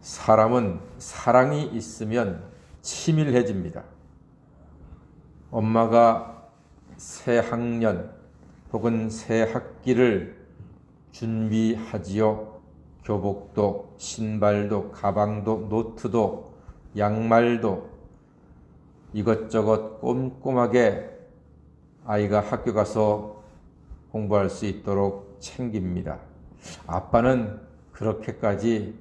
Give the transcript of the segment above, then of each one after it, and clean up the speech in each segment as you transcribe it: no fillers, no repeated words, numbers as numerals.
사람은 사랑이 있으면 치밀해집니다. 엄마가 새 학년 혹은 새 학기를 준비하지요. 교복도, 신발도, 가방도, 노트도, 양말도 이것저것 꼼꼼하게 아이가 학교 가서 공부할 수 있도록 챙깁니다. 아빠는 그렇게까지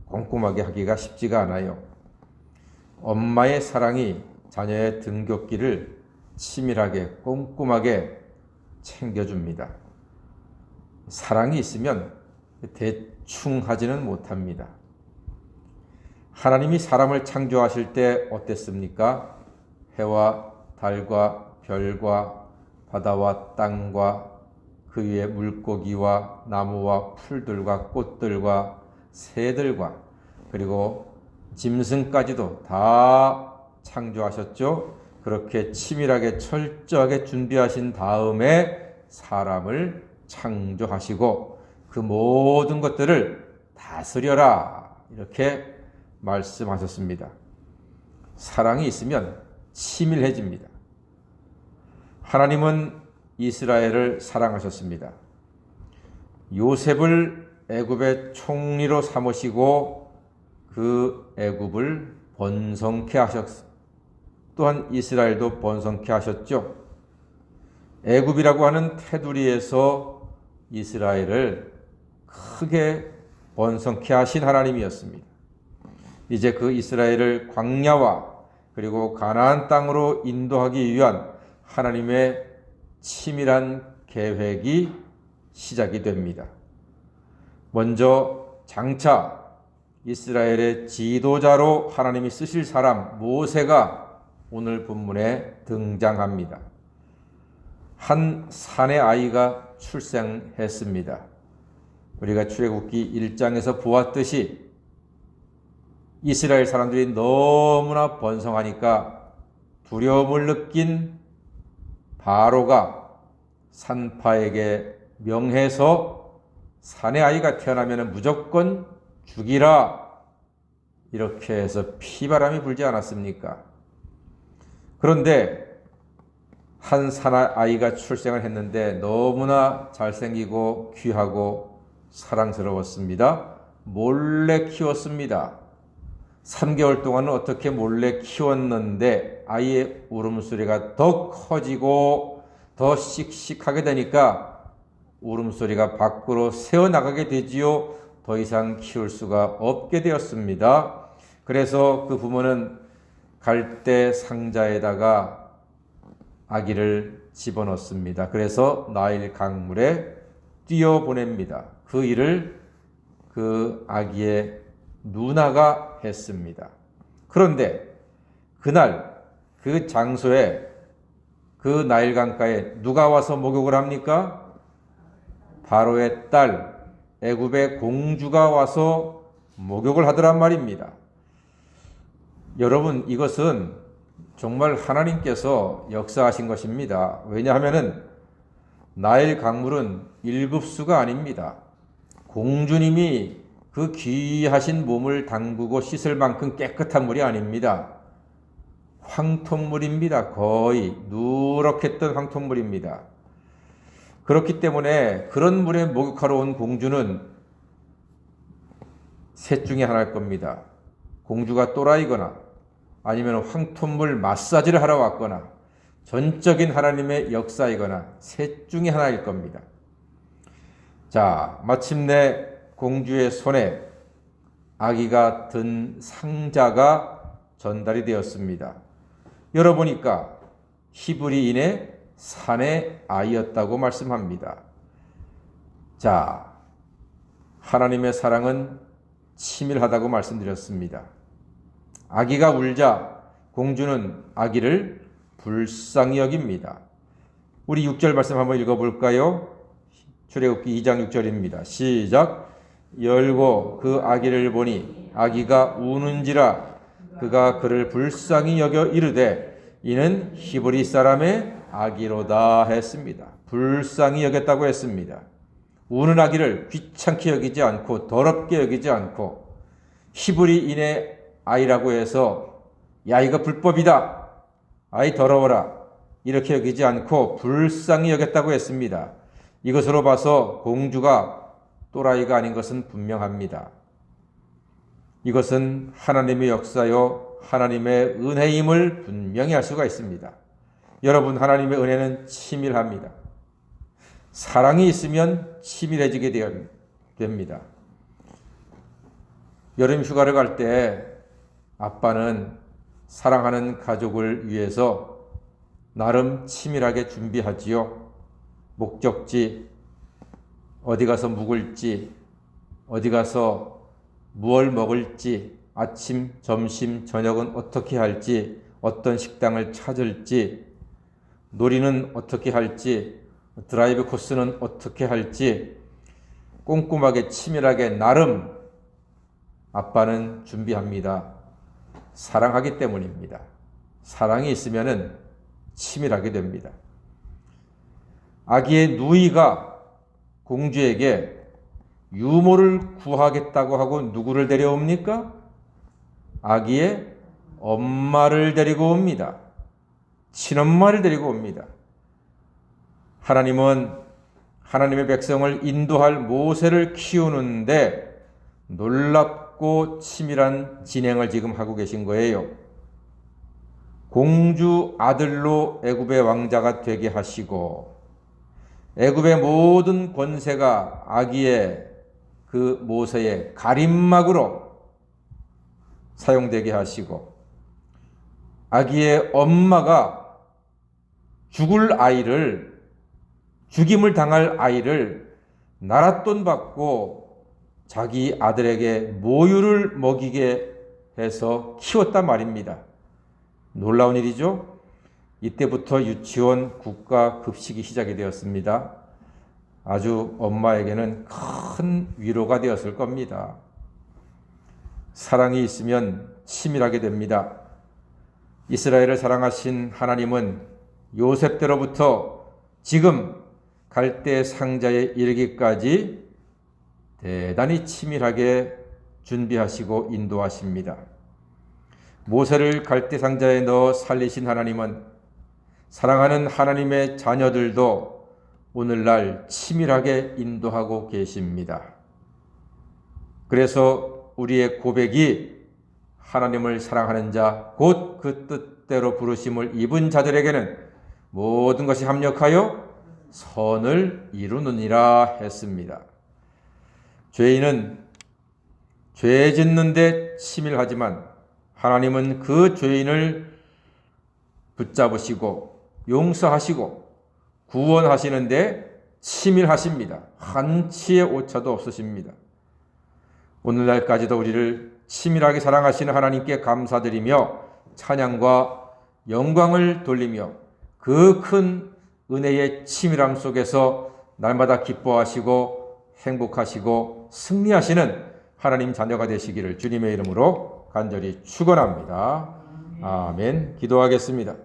꼼꼼하게 하기가 쉽지가 않아요. 엄마의 사랑이 자녀의 등굣길을 치밀하게 꼼꼼하게 챙겨줍니다. 사랑이 있으면 대충 하지는 못합니다. 하나님이 사람을 창조하실 때 어땠습니까? 해와 달과 별과 바다와 땅과 그 위에 물고기와 나무와 풀들과 꽃들과 새들과 그리고 짐승까지도 다 창조하셨죠. 그렇게 치밀하게 철저하게 준비하신 다음에 사람을 창조하시고 그 모든 것들을 다스려라 이렇게 말씀하셨습니다. 사랑이 있으면 치밀해집니다. 하나님은 이스라엘을 사랑하셨습니다. 요셉을 애굽의 총리로 삼으시고 그 애굽을 번성케 하셨습니다. 또한 이스라엘도 번성케 하셨죠. 애굽이라고 하는 테두리에서 이스라엘을 크게 번성케 하신 하나님이었습니다. 이제 그 이스라엘을 광야와 그리고 가나안 땅으로 인도하기 위한 하나님의 치밀한 계획이 시작이 됩니다. 먼저 장차 이스라엘의 지도자로 하나님이 쓰실 사람 모세가 오늘 본문에 등장합니다. 한 사내 아이가 출생했습니다. 우리가 출애굽기 1장에서 보았듯이 이스라엘 사람들이 너무나 번성하니까 두려움을 느낀 바로가 산파에게 명해서 사내 아이가 태어나면 무조건 죽이라 이렇게 해서 피바람이 불지 않았습니까? 그런데 한 사내 아이가 출생을 했는데 너무나 잘생기고 귀하고 사랑스러웠습니다. 몰래 키웠습니다. 3개월 동안은 어떻게 몰래 키웠는데 아이의 울음소리가 더 커지고 더 씩씩하게 되니까 울음소리가 밖으로 새어나가게 되지요. 더 이상 키울 수가 없게 되었습니다. 그래서 그 부모는 갈대 상자에다가 아기를 집어넣습니다. 그래서 나일 강물에 뛰어보냅니다. 그 일을 그 아기의 누나가 했습니다. 그런데 그날 그 장소에 그 나일 강가에 누가 와서 목욕을 합니까? 바로의 딸 애굽의 공주가 와서 목욕을 하더란 말입니다. 여러분, 이것은 정말 하나님께서 역사하신 것입니다. 왜냐하면 나일 강물은 일급수가 아닙니다. 공주님이 그 귀하신 몸을 담그고 씻을 만큼 깨끗한 물이 아닙니다. 황토물입니다. 거의 누렇겠던 황토물입니다. 그렇기 때문에 그런 물에 목욕하러 온 공주는 셋 중에 하나일 겁니다. 공주가 또라이거나 아니면 황토물 마사지를 하러 왔거나 전적인 하나님의 역사이거나 셋 중에 하나일 겁니다. 자, 마침내 공주의 손에 아기가 든 상자가 전달이 되었습니다. 열어보니까 히브리인의 사내 아이였다고 말씀합니다. 자, 하나님의 사랑은 치밀하다고 말씀드렸습니다. 아기가 울자 공주는 아기를 불쌍히 여깁니다. 우리 6절 말씀 한번 읽어볼까요? 출애굽기 2장 6절입니다. 시작. 열고 그 아기를 보니 아기가 우는지라 그가 그를 불쌍히 여겨 이르되 이는 히브리 사람의 아기로다 했습니다. 불쌍히 여겼다고 했습니다. 우는 아기를 귀찮게 여기지 않고 더럽게 여기지 않고 히브리인의 아이라고 해서 야 이거 불법이다, 아이 더러워라 이렇게 여기지 않고 불쌍히 여겼다고 했습니다. 이것으로 봐서 공주가 또라이가 아닌 것은 분명합니다. 이것은 하나님의 역사요 하나님의 은혜임을 분명히 알 수가 있습니다. 여러분, 하나님의 은혜는 치밀합니다. 사랑이 있으면 치밀해지게 됩니다. 여름 휴가를 갈 때 아빠는 사랑하는 가족을 위해서 나름 치밀하게 준비하지요. 목적지, 어디 가서 묵을지, 어디 가서 무얼 먹을지, 아침, 점심, 저녁은 어떻게 할지, 어떤 식당을 찾을지, 놀이는 어떻게 할지, 드라이브 코스는 어떻게 할지 꼼꼼하게 치밀하게 나름 아빠는 준비합니다. 사랑하기 때문입니다. 사랑이 있으면 치밀하게 됩니다. 아기의 누이가 공주에게 유모를 구하겠다고 하고 누구를 데려옵니까? 아기의 엄마를 데리고 옵니다. 친엄마를 데리고 옵니다. 하나님은 하나님의 백성을 인도할 모세를 키우는데 놀랍고 치밀한 진행을 지금 하고 계신 거예요. 공주 아들로 애굽의 왕자가 되게 하시고 애굽의 모든 권세가 아기의 그 모세의 가림막으로 사용되게 하시고 아기의 엄마가 죽임을 당할 아이를 나랏돈 받고 자기 아들에게 모유를 먹이게 해서 키웠단 말입니다. 놀라운 일이죠. 이때부터 유치원 국가 급식이 시작이 되었습니다. 아주 엄마에게는 큰 위로가 되었을 겁니다. 사랑이 있으면 치밀하게 됩니다. 이스라엘을 사랑하신 하나님은 요셉 때로부터 지금 갈대 상자에 이르기까지 대단히 치밀하게 준비하시고 인도하십니다. 모세를 갈대 상자에 넣어 살리신 하나님은 사랑하는 하나님의 자녀들도 오늘날 치밀하게 인도하고 계십니다. 그래서 우리의 고백이 하나님을 사랑하는 자, 곧 그 뜻대로 부르심을 입은 자들에게는 모든 것이 합력하여 선을 이루느니라 했습니다. 죄인은 죄 짓는데 치밀하지만 하나님은 그 죄인을 붙잡으시고 용서하시고 구원하시는데 치밀하십니다. 한치의 오차도 없으십니다. 오늘날까지도 우리를 치밀하게 사랑하시는 하나님께 감사드리며 찬양과 영광을 돌리며 그 큰 은혜의 치밀함 속에서 날마다 기뻐하시고 행복하시고 승리하시는 하나님 자녀가 되시기를 주님의 이름으로 간절히 축원합니다. 아멘. 기도하겠습니다.